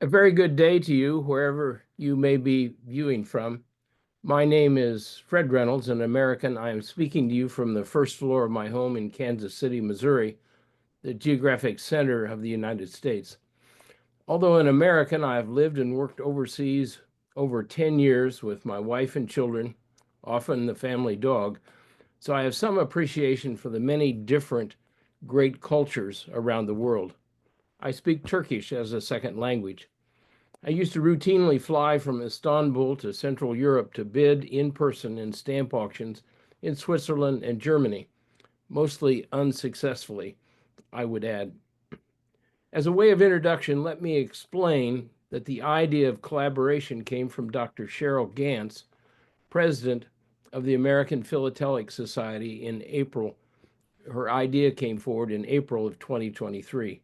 A very good day to you, wherever you may be viewing from. My name is Fred Reynolds, an American. I am speaking to you from the first floor of my home in Kansas City, Missouri, the geographic center of the United States. Although an American, I have lived and worked overseas over 10 years with my wife and children, often the family dog. So I have some appreciation for the many different great cultures around the world. I speak Turkish as a second language. I used to routinely fly from Istanbul to Central Europe to bid in person in stamp auctions in Switzerland and Germany, mostly unsuccessfully, I would add. As a way of introduction, let me explain that the idea of collaboration came from Dr. Cheryl Gantz, president of the American Philatelic Society in April. Her idea came forward in April of 2023.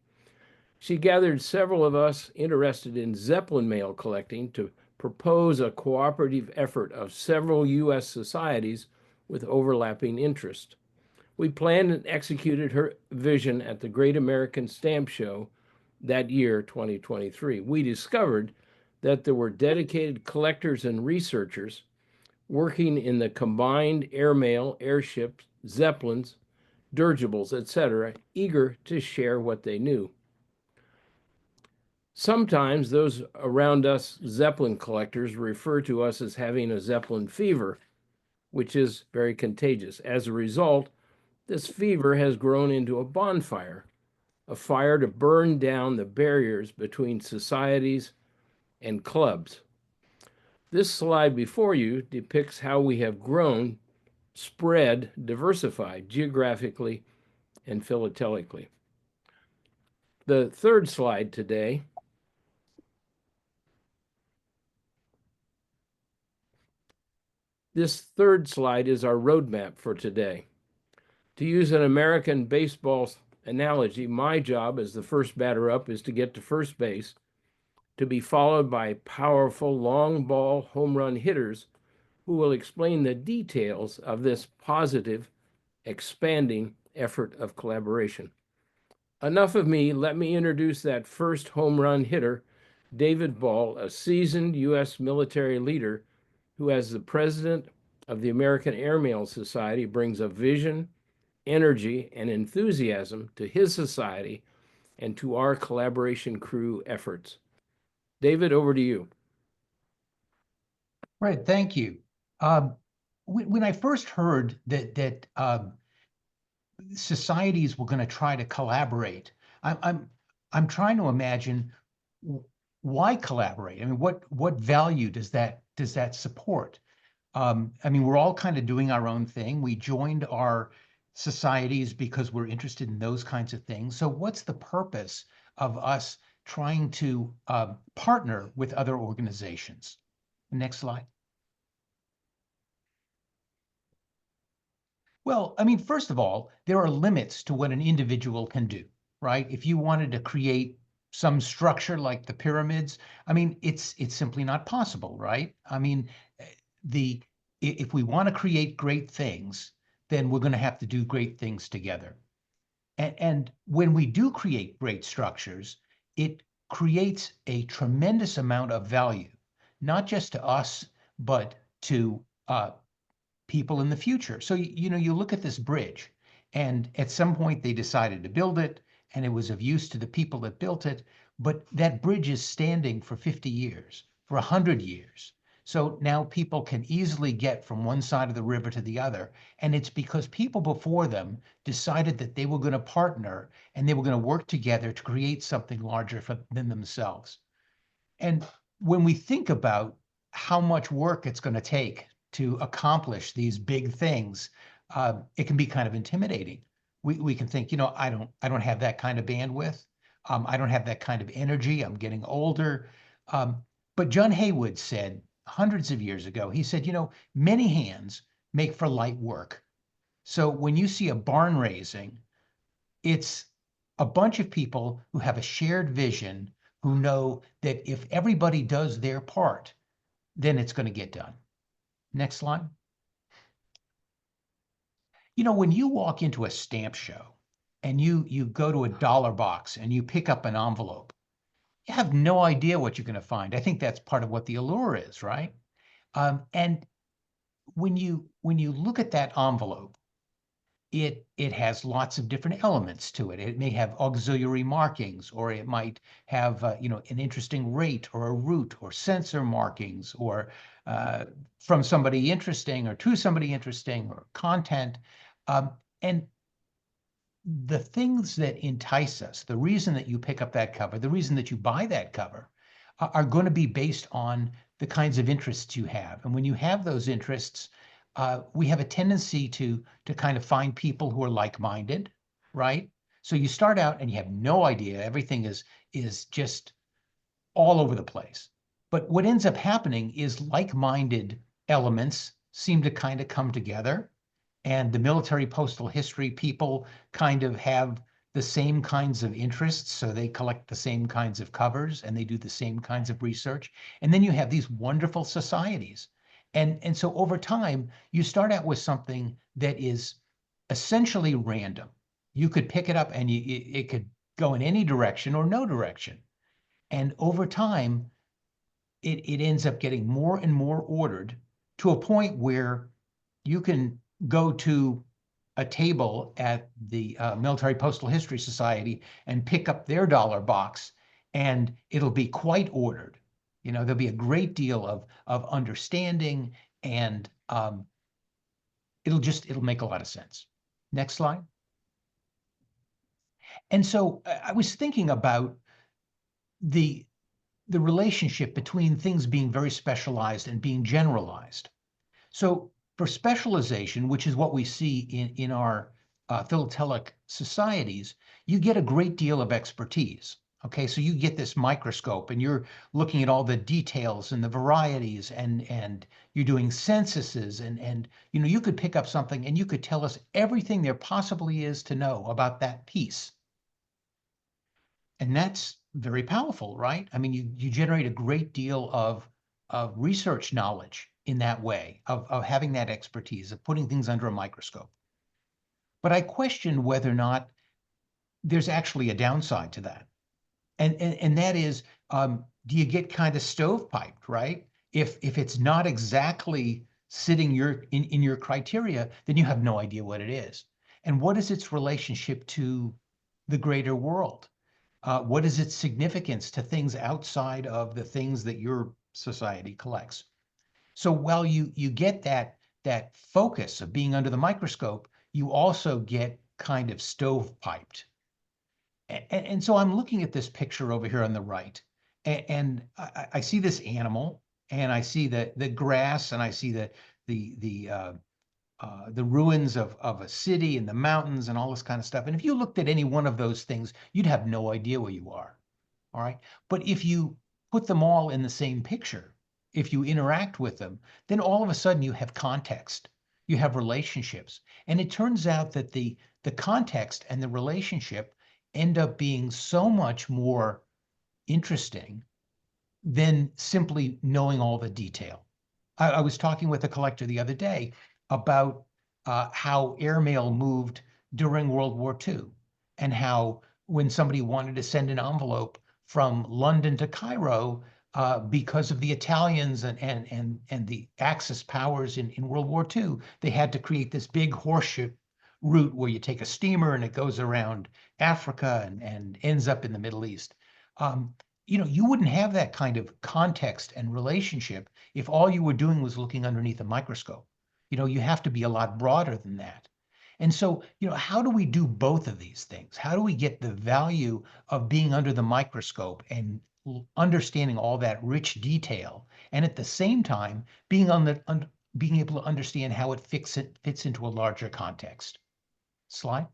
She gathered several of us interested in Zeppelin mail collecting to propose a cooperative effort of several U.S. societies with overlapping interest. We planned and executed her vision at the Great American Stamp Show that year, 2023. We discovered that there were dedicated collectors and researchers working in the combined airmail, airships, Zeppelins, dirigibles, etc., eager to share what they knew. Sometimes those around us Zeppelin collectors refer to us as having a Zeppelin fever, which is very contagious. As a result, this fever has grown into a bonfire, a fire to burn down the barriers between societies and clubs. This slide before you depicts how we have grown, spread, diversified geographically and philatelically. The third slide today This third slide is our roadmap for today. To use an American baseball analogy, my job as the first batter up is to get to first base, to be followed by powerful long ball home run hitters who will explain the details of this positive, expanding effort of collaboration. Enough of me. Let me introduce that first home run hitter, David Ball, a seasoned U.S. military leader who, as the president of the American Airmail Society, brings a vision, energy, and enthusiasm to his society and to our collaboration crew efforts. David, over to you. Right, thank you. When I first heard that societies were going to try to collaborate, I'm trying to imagine why collaborate. I mean, what value does that support? I mean, we're all kind of doing our own thing. We joined our societies because we're interested in those kinds of things. So what's the purpose of us trying to partner with other organizations? Next slide. Well, I mean, first of all, there are limits to what an individual can do, right? If you wanted to create some structure like the pyramids, I mean, it's simply not possible, right? I mean, if we want to create great things, then we're going to have to do great things together. And when we do create great structures, it creates a tremendous amount of value, not just to us, but to people in the future. So, you know, you look at this bridge, and at some point they decided to build it, and it was of use to the people that built it, but that bridge is standing for 50 years, for 100 years. So now people can easily get from one side of the river to the other. And it's because people before them decided that they were going to partner and they were going to work together to create something larger than themselves. And when we think about how much work it's going to take to accomplish these big things, it can be kind of intimidating. We can think, you know, I don't have that kind of bandwidth. I don't have that kind of energy. I'm getting older. But John Haywood said hundreds of years ago, he said, you know, many hands make for light work. So when you see a barn raising, it's a bunch of people who have a shared vision, who know that if everybody does their part, then it's going to get done. Next slide. You know, when you walk into a stamp show and you go to a dollar box and you pick up an envelope, You have no idea what you're going to find. I think that's part of what the allure is, right? And when you look at that envelope, it has lots of different elements to it. It may have auxiliary markings, or it might have an interesting rate or a route or sensor markings, or from somebody interesting or to somebody interesting, or content. And the things that entice us, the reason that you pick up that cover, the reason that you buy that cover, are going to be based on the kinds of interests you have. And when you have those interests, we have a tendency to kind of find people who are like-minded, right? So you start out and you have no idea. Everything is just all over the place. But what ends up happening is like-minded elements seem to kind of come together, and the military postal history people kind of have the same kinds of interests, so they collect the same kinds of covers and they do the same kinds of research. And then you have these wonderful societies. And so over time, you start out with something that is essentially random. You could pick it up and it could go in any direction or no direction. And over time, it ends up getting more and more ordered to a point where you can go to a table at the Military Postal History Society and pick up their dollar box, and it'll be quite ordered. There'll be a great deal of understanding, and it'll make a lot of sense. Next slide. And so I was thinking about the the relationship between things being very specialized and being generalized. So for specialization, which is what we see in our philatelic societies, you get a great deal of expertise. Okay, so you get this microscope and you're looking at all the details and the varieties, and you're doing censuses, and you could pick up something and you could tell us everything there possibly is to know about that piece. And that's very powerful, right? I mean, you generate a great deal of research knowledge in that way, of having that expertise, of putting things under a microscope. But I question whether or not there's actually a downside to that. And that is, do you get kind of stovepiped, right? If it's not exactly sitting in your criteria, then you have no idea what it is. And what is its relationship to the greater world? What is its significance to things outside of the things that your society collects? So while you get that focus of being under the microscope, you also get kind of stovepiped. And so I'm looking at this picture over here on the right, and I see this animal, and I see the grass, and I see the ruins of a city and the mountains and all this kind of stuff. And if you looked at any one of those things, you'd have no idea where you are. All right. But if you put them all in the same picture, if you interact with them, then all of a sudden you have context, you have relationships. And it turns out that the context and the relationship end up being so much more interesting than simply knowing all the detail. I was talking with a collector the other day about how airmail moved during World War II, and how when somebody wanted to send an envelope from London to Cairo, because of the Italians and the Axis powers in World War II, they had to create this big horseshoe route where you take a steamer and it goes around Africa and ends up in the Middle East. You wouldn't have that kind of context and relationship if all you were doing was looking underneath a microscope. You have to be a lot broader than that. And so, how do we do both of these things? How do we get the value of being under the microscope and understanding all that rich detail, and at the same time being able to understand how it fits into a larger context? Slide.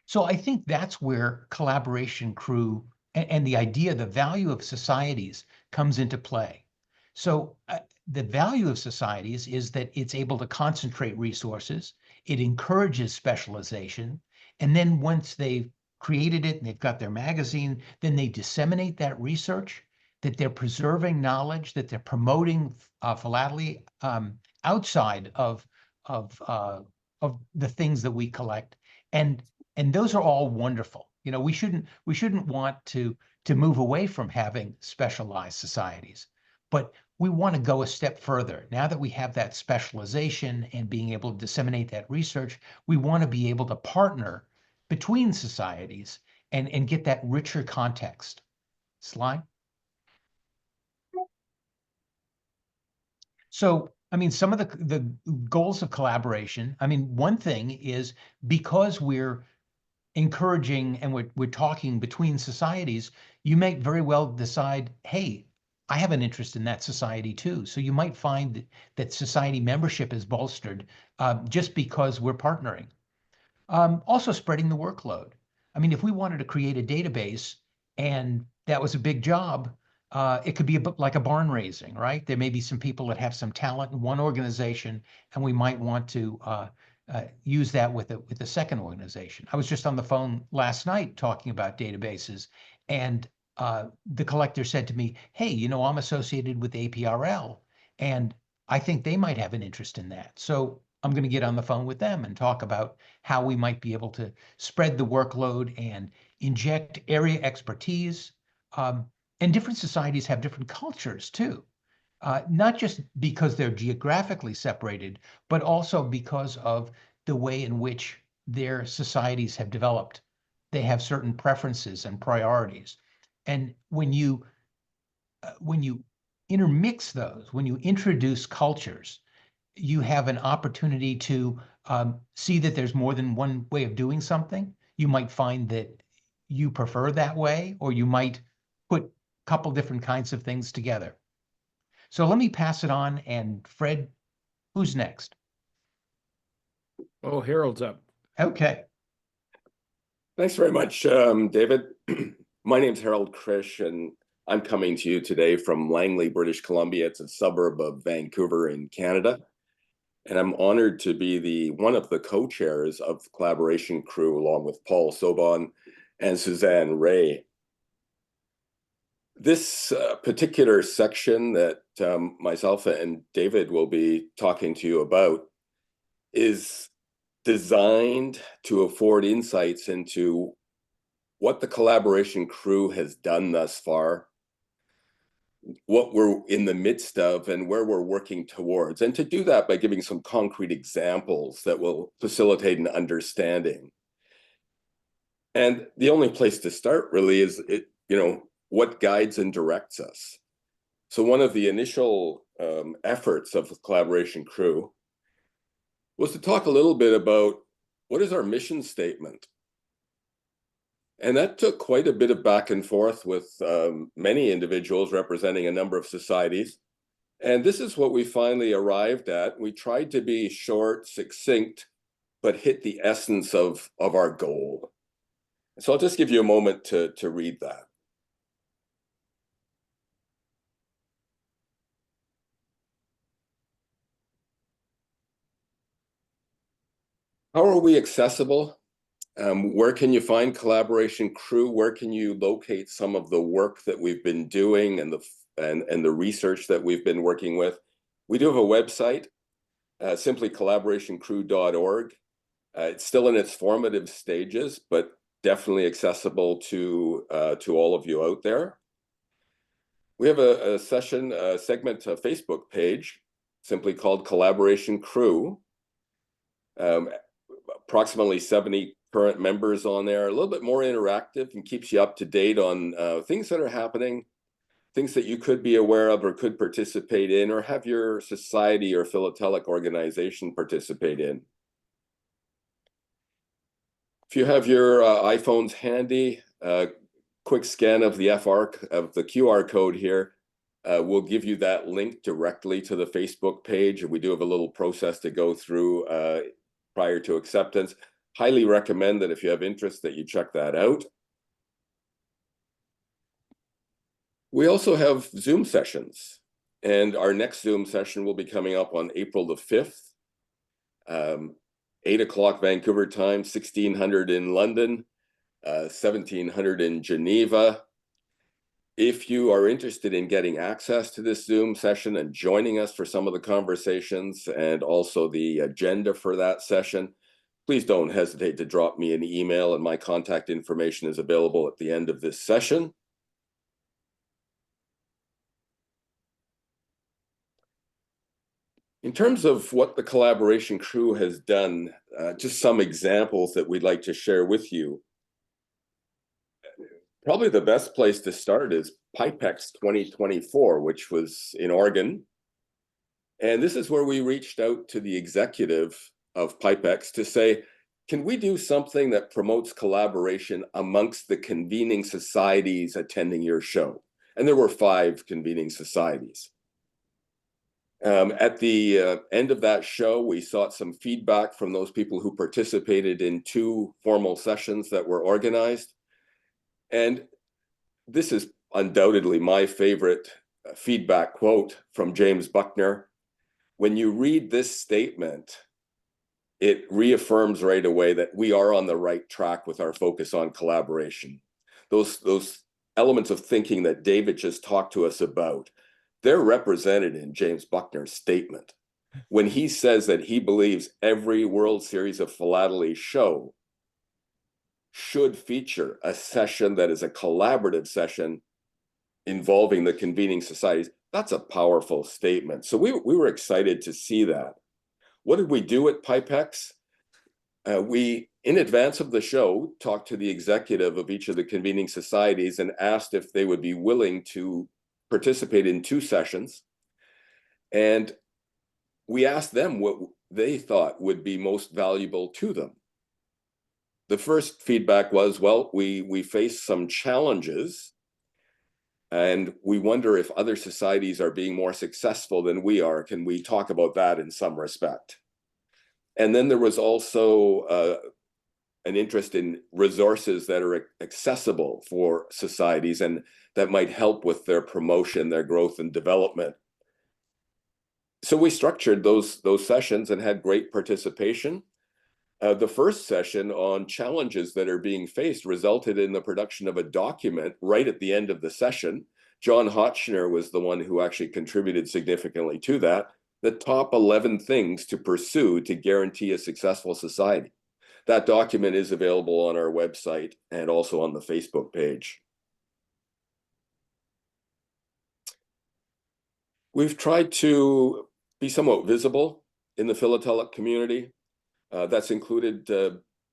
So I think that's where collaboration crew and the idea, the value of societies comes into play. So the value of societies is that it's able to concentrate resources, it encourages specialization, and then once they've created it and they've got their magazine, then they disseminate that research, that they're preserving knowledge, that they're promoting philately outside of the things that we collect. And and those are all wonderful. You know, we shouldn't want to move away from having specialized societies, but we want to go a step further. Now that we have that specialization and being able to disseminate that research, we want to be able to partner between societies and get that richer context. Slide. So, I mean, some of the goals of collaboration, I mean, one thing is because we're encouraging and we're talking between societies, you may very well decide, hey, I have an interest in that society too. So you might find that society membership is bolstered just because we're partnering. Also spreading the workload. I mean, if we wanted to create a database and that was a big job, it could be a bit like a barn raising, right? There may be some people that have some talent in one organization, and we might want to use that with a second organization. I was just on the phone last night talking about databases, and the collector said to me, "Hey, you know, I'm associated with APRL, and I think they might have an interest in that." So I'm going to get on the phone with them and talk about how we might be able to spread the workload and inject area expertise. And different societies have different cultures too, not just because they're geographically separated, but also because of the way in which their societies have developed. They have certain preferences and priorities. And when you intermix those, when you introduce cultures, you have an opportunity to see that there's more than one way of doing something. You might find that you prefer that way, or you might put a couple different kinds of things together. So let me pass it on. And Fred, who's next? Oh, Harold's up. Okay. Thanks very much, David. My name's Harold Krische, and I'm coming to you today from Langley, British Columbia. It's a suburb of Vancouver in Canada. And I'm honored to be one of the co-chairs of the collaboration crew, along with Paul Sobon and Suzanne Ray. This particular section that myself and David will be talking to you about is designed to afford insights into what the collaboration crew has done thus far, what we're in the midst of, and where we're working towards. And to do that by giving some concrete examples that will facilitate an understanding. And the only place to start really is, what guides and directs us. So one of the initial efforts of the collaboration crew was to talk a little bit about what is our mission statement. And that took quite a bit of back and forth with many individuals representing a number of societies. And this is what we finally arrived at. We tried to be short, succinct, but hit the essence of our goal. So I'll just give you a moment to read that. How are we accessible? Where can you find collaboration crew? Where can you locate some of the work that we've been doing and the research that we've been working with? We do have a website, simply collaborationcrew.org. It's still in its formative stages, but definitely accessible to all of you out there. We have a segment, a Facebook page, simply called Collaboration Crew. Approximately 70 current members on there, a little bit more interactive and keeps you up to date on things that are happening, things that you could be aware of or could participate in, or have your society or philatelic organization participate in. If you have your iPhones handy, quick scan of the QR code here will give you that link directly to the Facebook page. We do have a little process to go through prior to acceptance. Highly recommend that if you have interest that you check that out. We also have Zoom sessions, and our next Zoom session will be coming up on April the 5th, 8 o'clock Vancouver time, 1600 in London, 1700 in Geneva. If you are interested in getting access to this Zoom session and joining us for some of the conversations and also the agenda for that session, please don't hesitate to drop me an email, and my contact information is available at the end of this session. In terms of what the collaboration crew has done, just some examples that we'd like to share with you. Probably the best place to start is PIPEX 2024, which was in Oregon. And this is where we reached out to the executive of PIPEX to say, can we do something that promotes collaboration amongst the convening societies attending your show? And there were 5 convening societies. At the end of that show, we sought some feedback from those people who participated in 2 formal sessions that were organized. And this is undoubtedly my favorite feedback quote from James Buckner. When you read this statement, it reaffirms right away that we are on the right track with our focus on collaboration. Those elements of thinking that David just talked to us about, they're represented in James Buckner's statement. When he says that he believes every World Series of Philately show should feature a session that is a collaborative session involving the convening societies, that's a powerful statement. So we were excited to see that. What did we do at PIPEX? We, in advance of the show, talked to the executive of each of the convening societies and asked if they would be willing to participate in 2 sessions. And we asked them what they thought would be most valuable to them. The first feedback was, well, we face some challenges, and we wonder if other societies are being more successful than we are. Can we talk about that in some respect? And then there was also an interest in resources that are accessible for societies and that might help with their promotion, their growth and development. So we structured those sessions and had great participation. The first session on challenges that are being faced resulted in the production of a document right at the end of the session. John Hotchner was the one who actually contributed significantly to that. The top 11 things to pursue to guarantee a successful society. That document is available on our website and also on the Facebook page. We've tried to be somewhat visible in the philatelic community. That's included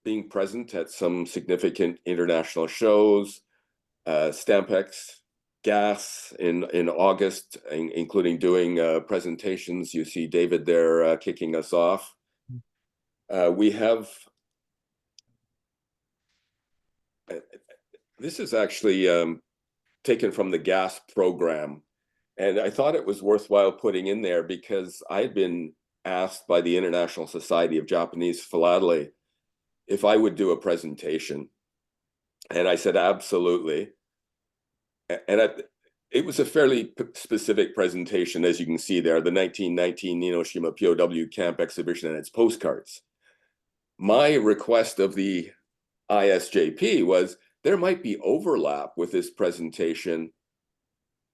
being present at some significant international shows, Stampex, GAS in August, including doing presentations. You see David there kicking us off. We have, this is actually taken from the GAS program. And I thought it was worthwhile putting in there because I had been asked by the International Society of Japanese Philately if I would do a presentation. And I said, absolutely. And it was a fairly specific presentation, as you can see there, the 1919 Ninoshima POW camp exhibition and its postcards. My request of the ISJP was there might be overlap with this presentation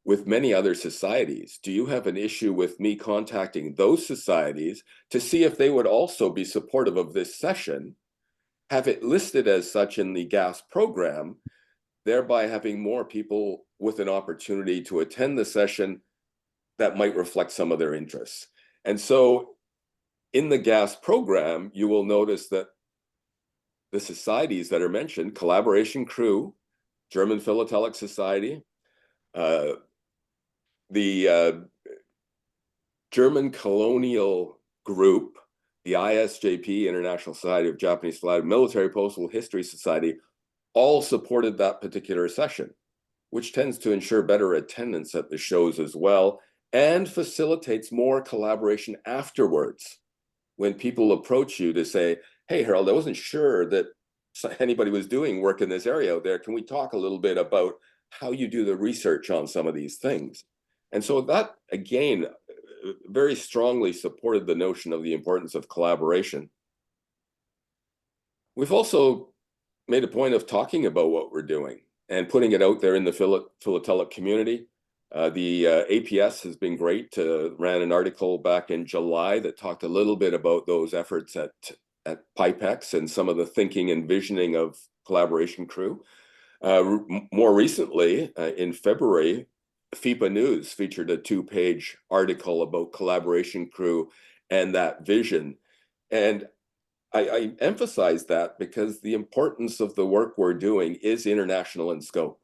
with many other societies. Do you have an issue with me contacting those societies to see if they would also be supportive of this session, have it listed as such in the GAS program, thereby having more people with an opportunity to attend the session that might reflect some of their interests? And so in the GAS program, you will notice that the societies that are mentioned, Collaboration Crew, German Philatelic Society, the German Colonial Group, the ISJP, International Society of Japanese Philately, Military Postal History Society, all supported that particular session, which tends to ensure better attendance at the shows as well, and facilitates more collaboration afterwards. When people approach you to say, hey, Harold, I wasn't sure that anybody was doing work in this area out there. Can we talk a little bit about how you do the research on some of these things? And so that, again, very strongly supported the notion of the importance of collaboration. We've also made a point of talking about what we're doing and putting it out there in the philatelic community. The APS has been great. Ran an article back in July that talked a little bit about those efforts at at PIPEX and some of the thinking and visioning of collaboration crew. More recently, in February, FIPA News featured a 2-page article about collaboration crew and that vision. And I emphasize that because the importance of the work we're doing is international in scope.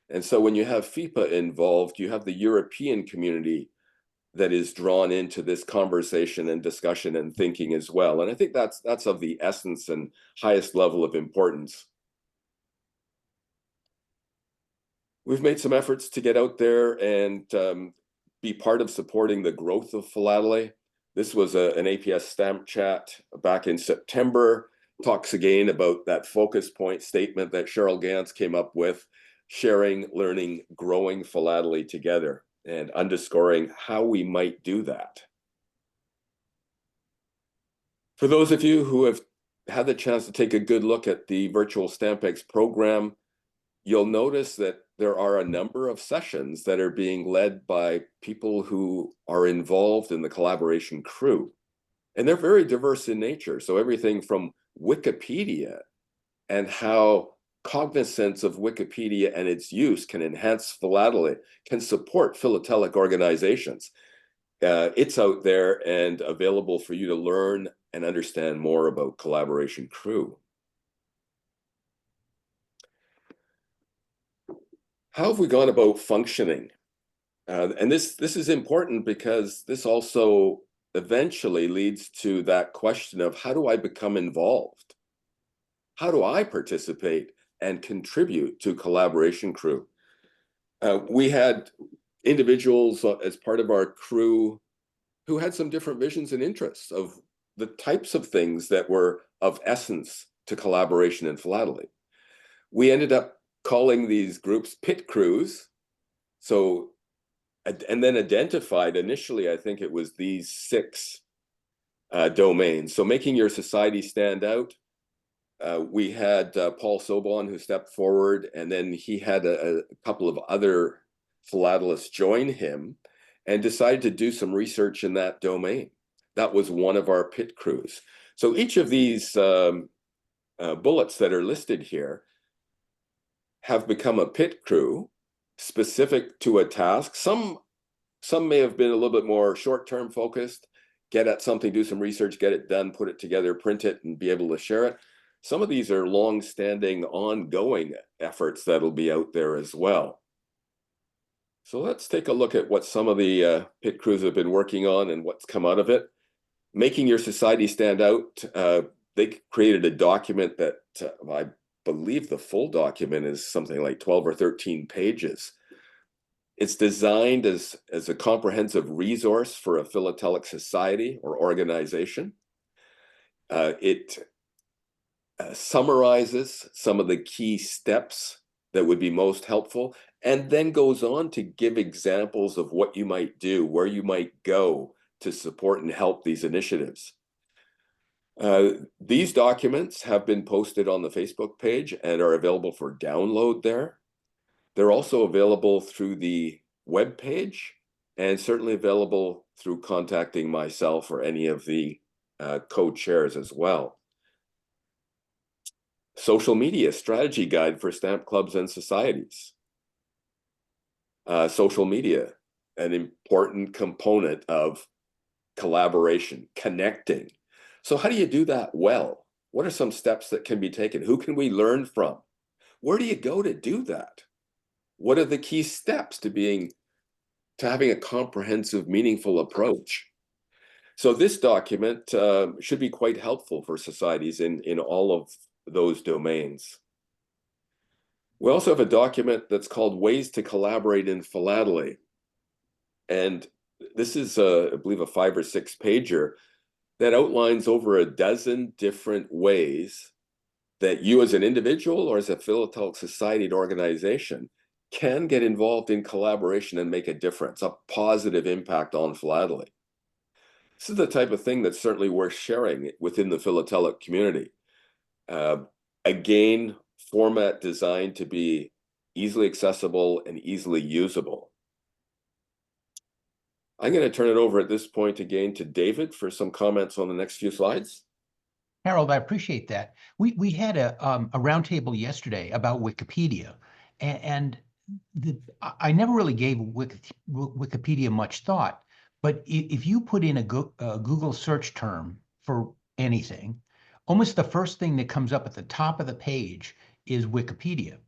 And so when you have FIPA involved, you have the European community that is drawn into this conversation and discussion and thinking as well. And I think that's of the essence and highest level of importance. We've made some efforts to get out there and be part of supporting the growth of philately. This was an APS Stamp Chat back in September, talks again about that focus point statement that Cheryl Gantz came up with, sharing, learning, growing philately together, and underscoring how we might do that. For those of you who have had the chance to take a good look at the Virtual Stampex program, you'll notice that there are a number of sessions that are being led by people who are involved in the collaboration crew. And they're very diverse in nature. So everything from Wikipedia and how cognizance of Wikipedia and its use can enhance philately, can support philatelic organizations. It's out there and available for you to learn and understand more about collaboration crew. How have we gone about functioning? And this is important because this also eventually leads to that question of how do I become involved? How do I participate and contribute to collaboration crew? We had individuals as part of our crew who had some different visions and interests of the types of things that were of essence to collaboration and philately. We ended up calling these groups pit crews. So, and then identified initially, I think it was these 6 domains. So making your society stand out. We had Paul Sobon who stepped forward, and then he had a couple of other philatelists join him and decided to do some research in that domain. That was one of our pit crews. So each of these bullets that are listed here have become a pit crew specific to a task. Some may have been a little bit more short-term focused, get at something, do some research, get it done, put it together, print it, and be able to share it. Some of these are long-standing, ongoing efforts that'll be out there as well. So let's take a look at what some of the pit crews have been working on and what's come out of it. Making your society stand out. They created a document that I believe the full document is something like 12 or 13 pages. It's designed as a comprehensive resource for a philatelic society or organization. It summarizes some of the key steps that would be most helpful, and then goes on to give examples of what you might do, where you might go to support and help these initiatives. These documents have been posted on the Facebook page and are available for download there. They're also available through the web page and certainly available through contacting myself or any of the co-chairs as well. Social media strategy guide for stamp clubs and societies. Social media, an important component of collaboration, connecting. So how do you do that well? What are some steps that can be taken? Who can we learn from? Where do you go to do that? What are the key steps to having a comprehensive, meaningful approach? So this document should be quite helpful for societies in all of those domains. We also have a document that's called Ways to Collaborate in Philately. And this is, I believe, a 5 or 6 pager that outlines over a dozen different ways that you as an individual or as a philatelic society and organization can get involved in collaboration and make a difference, a positive impact on philately. This is the type of thing that's certainly worth sharing within the philatelic community. Again, format designed to be easily accessible and easily usable. I'm going to turn it over at this point again to David for some comments on the next few slides. Harold, I appreciate that. We had a roundtable yesterday about Wikipedia, and I never really gave Wikipedia much thought. But if you put in a Google search term for anything, almost the first thing that comes up at the top of the page is Wikipedia.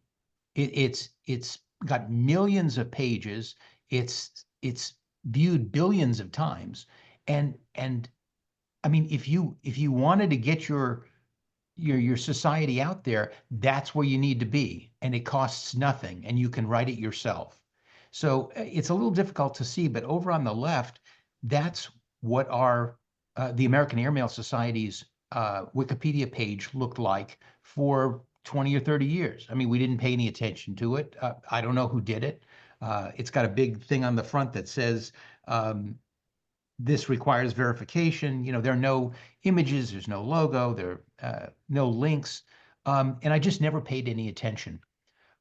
It's got millions of pages. It's viewed billions of times, and I mean, if you wanted to get your society out there, that's where you need to be, and it costs nothing, and you can write it yourself. So it's a little difficult to see, but over on the left, that's what our the American Airmail Society's Wikipedia page looked like for 20 or 30 years. I mean, we didn't pay any attention to it. I don't know who did it. It's got a big thing on the front that says, this requires verification. You know, there are no images, there's no logo, there are no links. And I just never paid any attention.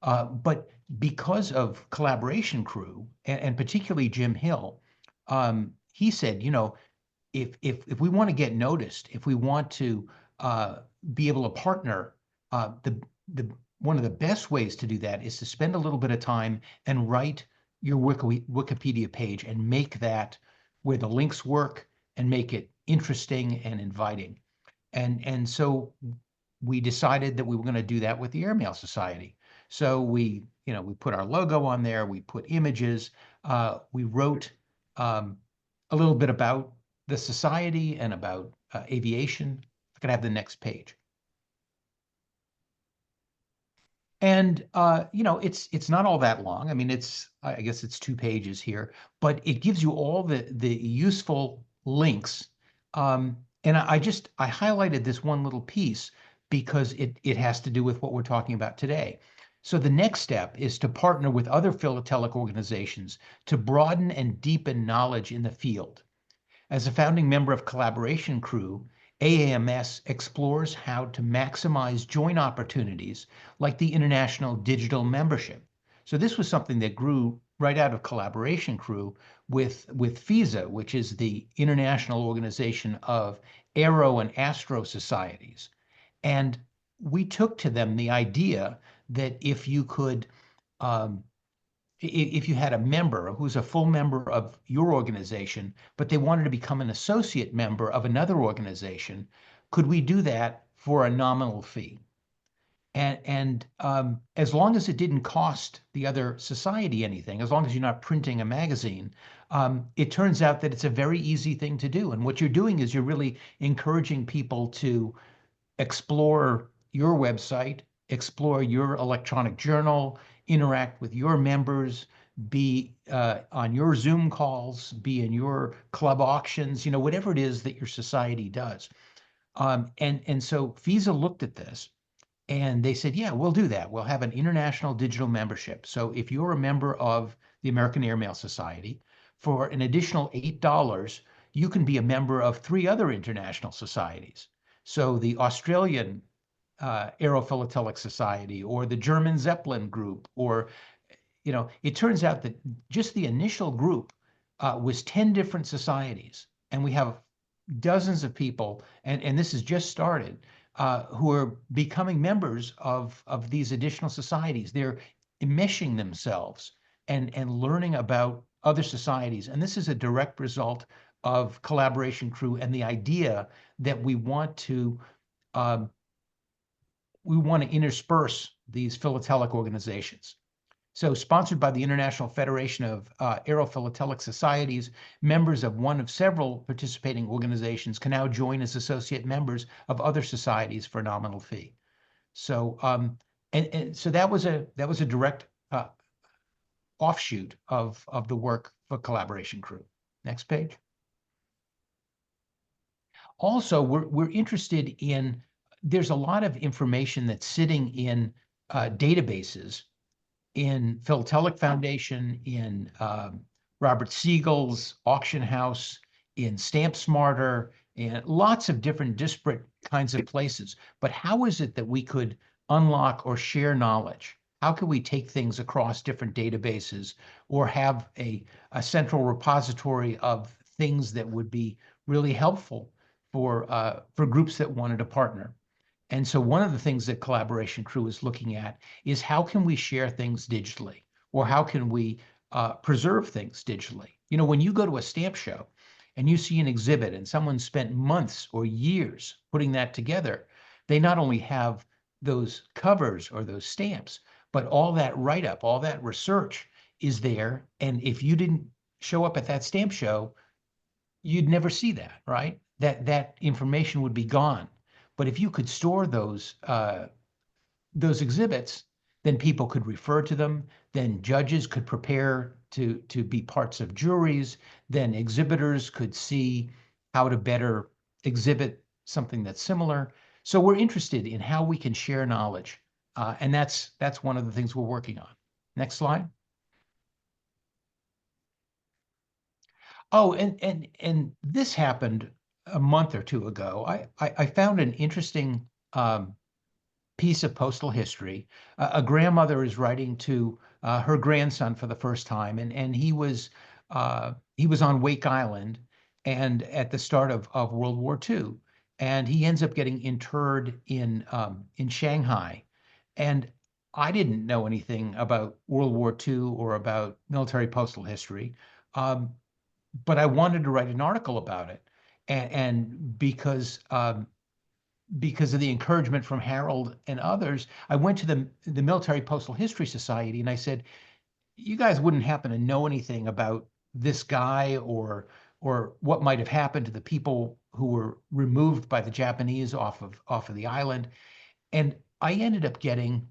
But because of Collaboration Crew, and particularly Jim Hill, he said, you know, if we want to get noticed, if we want to be able to partner, the one of the best ways to do that is to spend a little bit of time and write your Wikipedia page and make that where the links work and make it interesting and inviting. And so we decided that we were going to do that with the Airmail Society. So we put our logo on there, we put images, we wrote a little bit about the society and about aviation. I could have the next page. And it's not all that long. I mean, I guess it's 2 pages here, but it gives you all the useful links. And I highlighted this one little piece because it has to do with what we're talking about today. So the next step is to partner with other philatelic organizations to broaden and deepen knowledge in the field. As a founding member of Collaboration Crew, AAMS explores how to maximize joint opportunities like the International Digital Membership. So this was something that grew right out of Collaboration Crew with FISA, which is the International Organization of Aero and Astro Societies. And we took to them the idea that if you had a member who's a full member of your organization, but they wanted to become an associate member of another organization, could we do that for a nominal fee? And as long as it didn't cost the other society anything, as long as you're not printing a magazine, it turns out that it's a very easy thing to do. And what you're doing is you're really encouraging people to explore your website, explore your electronic journal, interact with your members, be on your Zoom calls, be in your club auctions, whatever it is that your society does. And so FISA looked at this and they said, yeah, we'll do that. We'll have an international digital membership. So if you're a member of the American Airmail Society, for an additional $8, you can be a member of 3 other international societies. So the Australian Aerophilatelic Society or the German Zeppelin Group, or, it turns out that just the initial group was 10 different societies. And we have dozens of people, and this has just started, who are becoming members of these additional societies. They're enmeshing themselves and learning about other societies. And this is a direct result of Collaboration Crew and the idea that we want to intersperse these philatelic organizations. So sponsored by the International Federation of Aerophilatelic Societies, members of one of several participating organizations can now join as associate members of other societies for a nominal fee. So so that was a direct offshoot of the work for Collaboration Crew. Next page. Also, we're interested in, there's a lot of information that's sitting in databases in Philatelic Foundation, in Robert Siegel's Auction House, in Stamp Smarter, and lots of different disparate kinds of places. But how is it that we could unlock or share knowledge? How can we take things across different databases or have a central repository of things that would be really helpful for groups that wanted to partner. And so one of the things that Collaboration Crew is looking at is how can we share things digitally, or how can we preserve things digitally? You know, when you go to a stamp show and you see an exhibit and someone spent months or years putting that together, they not only have those covers or those stamps, but all that write-up, all that research is there. And if you didn't show up at that stamp show, you'd never see that, right? That information would be gone. But if you could store those exhibits, then people could refer to them, then judges could prepare to be parts of juries, then exhibitors could see how to better exhibit something that's similar. So we're interested in how we can share knowledge. And that's one of the things we're working on. Next slide. Oh, and this happened a month or two ago. I found an interesting piece of postal history. A grandmother is writing to her grandson for the first time, and he was on Wake Island, and at the start of World War II, and he ends up getting interred in Shanghai, and I didn't know anything about World War II or about military postal history. But I wanted to write an article about it, and because of the encouragement from Harold and others, I went to the Military Postal History Society and I said, "You guys wouldn't happen to know anything about this guy or what might have happened to the people who were removed by the Japanese off of the island?" And I ended up getting,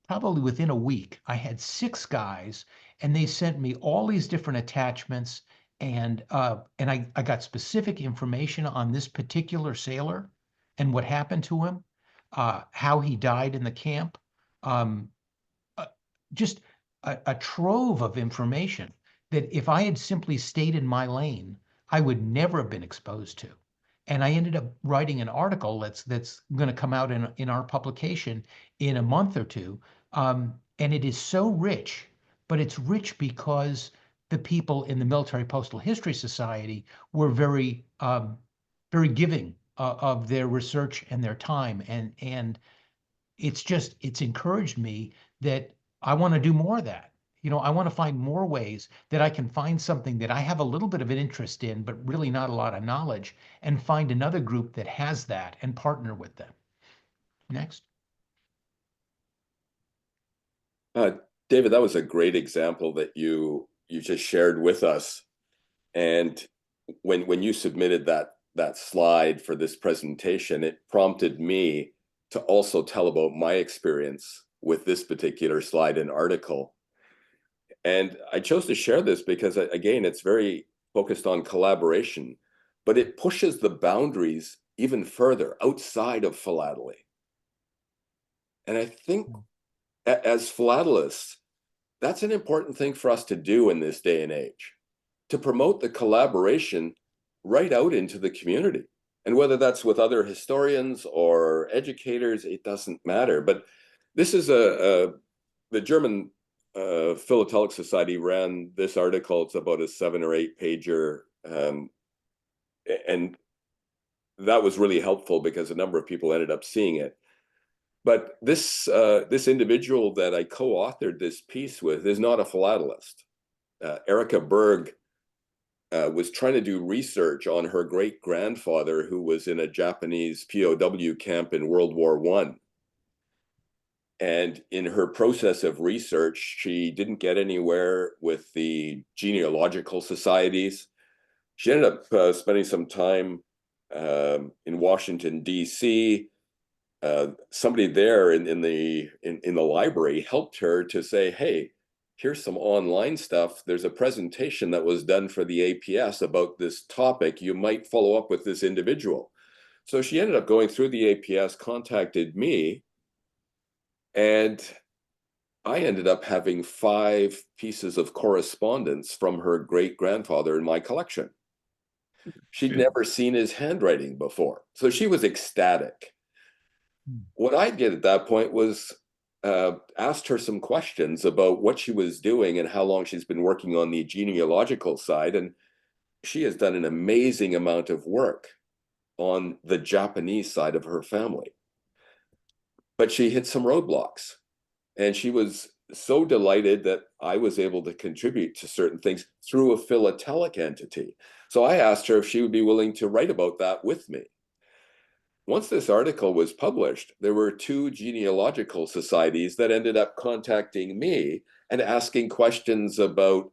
probably within a week, I had 6 guys, and they sent me all these different attachments, and I got specific information on this particular sailor and what happened to him, how he died in the camp, um, uh, just a trove of information that if I had simply stayed in my lane, I would never have been exposed to. And I ended up writing an article that's going to come out in our publication in a month or two. And it is so rich, but it's rich because the people in the Military Postal History Society were very giving of their research and their time. And it's encouraged me that I want to do more of that. You know, I want to find more ways that I can find something that I have a little bit of an interest in, but really not a lot of knowledge, and find another group that has that and partner with them. Next. David, that was a great example that you just shared with us. And when you submitted that slide for this presentation, it prompted me to also tell about my experience with this particular slide and article. And I chose to share this because, again, it's very focused on collaboration, but it pushes the boundaries even further outside of philately. And I think as philatelists, that's an important thing for us to do in this day and age, to promote the collaboration right out into the community. And whether that's with other historians or educators, it doesn't matter. But this is the German Philatelic Society ran this article. It's about a 7 or 8 pager. And that was really helpful because a number of people ended up seeing it. But this individual that I co-authored this piece with is not a philatelist. Erica Berg was trying to do research on her great-grandfather who was in a Japanese POW camp in World War I. And in her process of research, she didn't get anywhere with the genealogical societies. She ended up spending some time in Washington, D.C., somebody there in the library helped her to say, "Hey, here's some online stuff. There's a presentation that was done for the APS about this topic. You might follow up with this individual." So she ended up going through the APS, contacted me, and I ended up having 5 pieces of correspondence from her great-grandfather in my collection. She'd never seen his handwriting before, so she was ecstatic. What I did at that point was asked her some questions about what she was doing and how long she's been working on the genealogical side. And she has done an amazing amount of work. on the Japanese side of her family. But she hit some roadblocks, and she was so delighted that I was able to contribute to certain things through a philatelic entity. So I asked her if she would be willing to write about that with me. Once this article was published, there were 2 genealogical societies that ended up contacting me and asking questions about,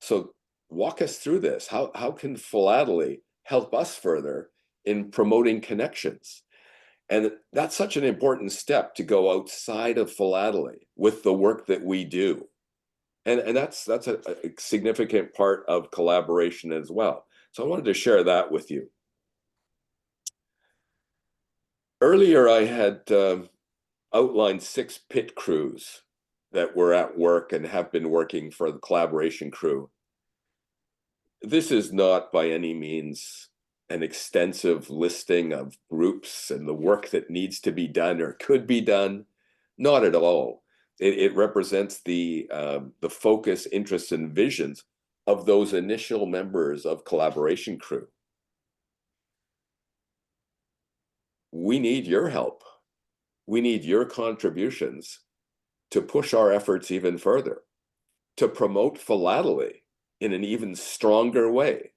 so walk us through this. How can philately help us further in promoting connections? And that's such an important step, to go outside of philately with the work that we do. And that's a significant part of collaboration as well. So I wanted to share that with you. Earlier, I had outlined 6 pit crews that were at work and have been working for the collaboration crew. This is not by any means an extensive listing of groups and the work that needs to be done or could be done. Not at all. It represents the focus, interests, and visions of those initial members of collaboration crew. We need your help. We need your contributions to push our efforts even further, to promote philately in an even stronger way.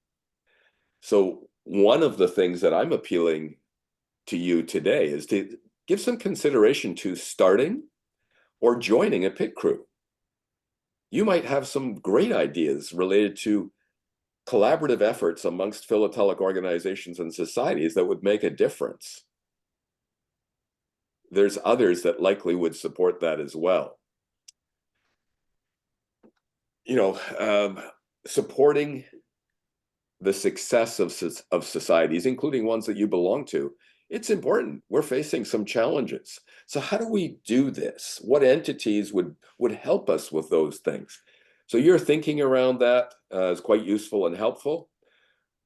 So one of the things that I'm appealing to you today is to give some consideration to starting or joining a pit crew. You might have some great ideas related to collaborative efforts amongst philatelic organizations and societies that would make a difference. There's others that likely would support that as well. You know, supporting the success of societies, including ones that you belong to, it's important. We're facing some challenges. So how do we do this? What entities would help us with those things? So your thinking around that is quite useful and helpful.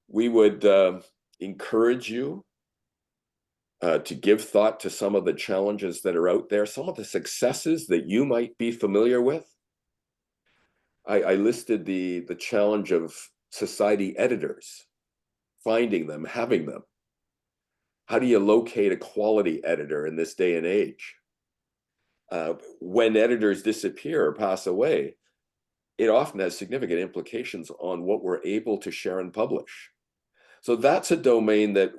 We would encourage you to give thought to some of the challenges that are out there, some of the successes that you might be familiar with. I listed the challenge of society editors, finding them, having them. How do you locate a quality editor in this day and age? When editors disappear or pass away, it often has significant implications on what we're able to share and publish. So that's a domain that,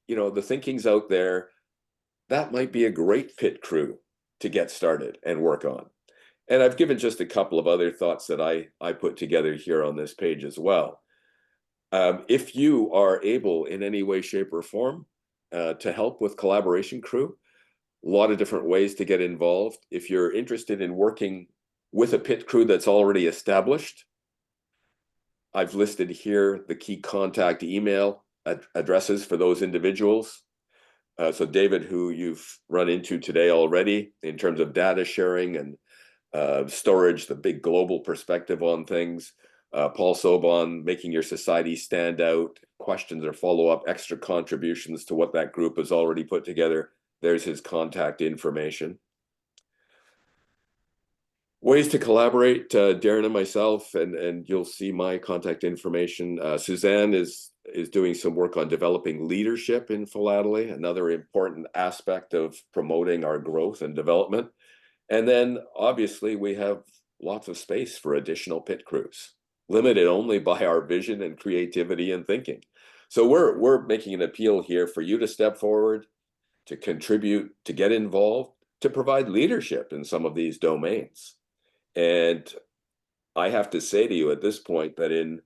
you know, the thinking's out there. That might be a great pit crew to get started and work on. And I've given just a couple of other thoughts that I put together here on this page as well. If you are able in any way, shape, or form to help with collaboration crew, a lot of different ways to get involved. If you're interested in working with a pit crew that's already established, I've listed here the key contact email addresses for those individuals. So David, who you've run into today already in terms of data sharing and storage, the big global perspective on things. Paul Sobon, making your society stand out, questions or follow-up, extra contributions to what that group has already put together. There's his contact information. Ways to collaborate, Darren and myself, and you'll see my contact information. Suzanne is doing some work on developing leadership in philately, another important aspect of promoting our growth and development. And then obviously we have lots of space for additional pit crews, limited only by our vision and creativity and thinking. So we're making an appeal here for you to step forward, to contribute, to get involved, to provide leadership in some of these domains. And I have to say to you at this point that in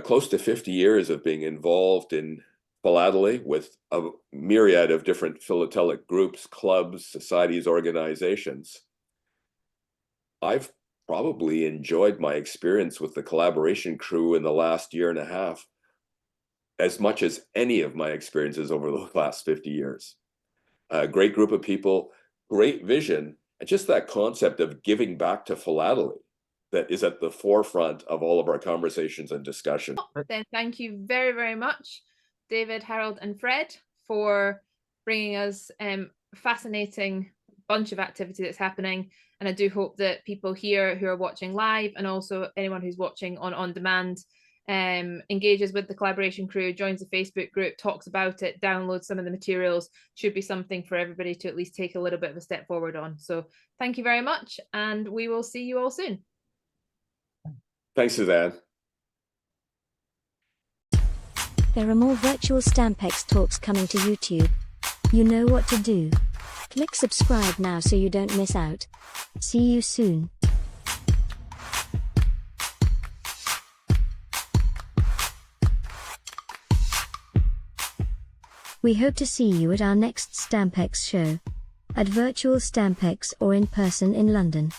close to 50 years of being involved in philately with a myriad of different philatelic groups, clubs, societies, organizations, I've probably enjoyed my experience with the collaboration crew in the last year and a half as much as any of my experiences over the last 50 years. A great group of people, great vision, and just that concept of giving back to philately that is at the forefront of all of our conversations and discussion. Then thank you very, very much, David, Harold, and Fred, for bringing us a fascinating bunch of activity that's happening. And I do hope that people here who are watching live, and also anyone who's watching on demand, engages with the collaboration crew, joins the Facebook group, talks about it, downloads some of the materials, should be something for everybody to at least take a little bit of a step forward on. So thank you very much, and we will see you all soon. Thanks, Suzanne. There are more Virtual Stampex talks coming to YouTube. You know what to do. Click subscribe now so you don't miss out. See you soon. We hope to see you at our next Stampex show, at Virtual Stampex or in person in London.